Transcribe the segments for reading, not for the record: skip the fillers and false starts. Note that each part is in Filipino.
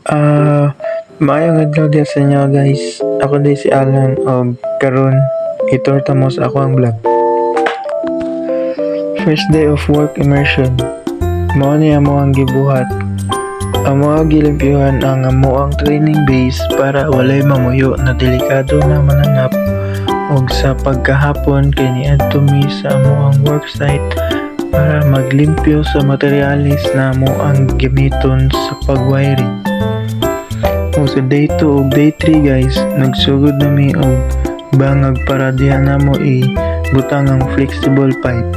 Maayong adlaw din sa inyo guys. Ako din si Alan og karon itorta mo sa ako ang vlog. First day of work immersion. Mao ni amo ang gibuhat. Amo ang gilimpyuhan ang amo ang training base para walay mamuyo na delikado na mananap og sa pagkahapon kay niadto mi sa amo ang worksite para maglimpyo sa materialis na amo ang gamiton sa pagwiring. O sa day 2 ug day 3 guys, nagsugod na mi og bangag para diha na mo butang ang flexible pipe.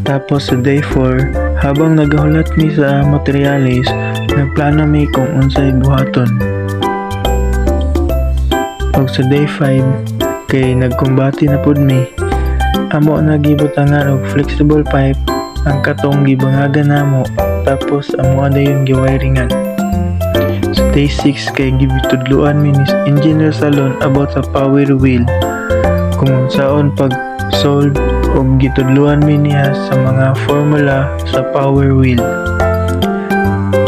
Tapos sa day 4, habang nagahulat mi sa materialis, nagplano mi kung unsay buhaton. Og sa day 5, kay nagkumbati na pud mi, amo nagibutangan og flexible pipe ang katong gibangagan namo, tapos amo dayon giwiringan. Sa day 6 kay gibitudluan mi ni Engineer Salon about sa power wheel, kung unsaon pag-solve og gitudluan mi niya sa mga formula sa power wheel.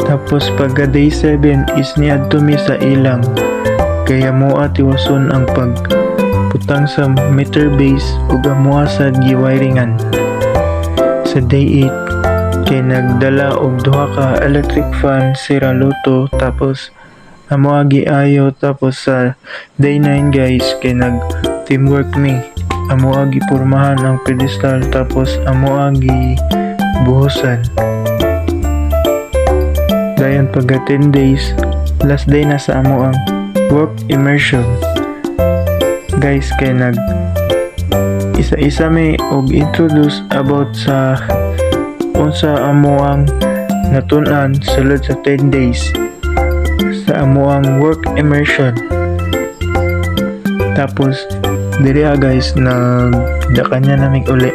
Tapos pagka day 7 is niadto mi sa ilang, kaya moa tiwason ang pagputang sa meter base ug amoa sa giwiringan. Sa day 8 kay nagdala og duha ka electric fan sira luto, tapos amoa giayo. Tapos sa day 9 guys kay nag teamwork mi, amoa gipurmahan ang pedestal, tapos amoa gibuhusan. Dayon pagka 10 days, last day na sa amo ang work immersion guys, kay nag isa-isa mi og introduce about sa unsa amo ang natun-an sulod sa 10 days sa amo ang work immersion. Tapos diri guys, nagdakanya namig uli.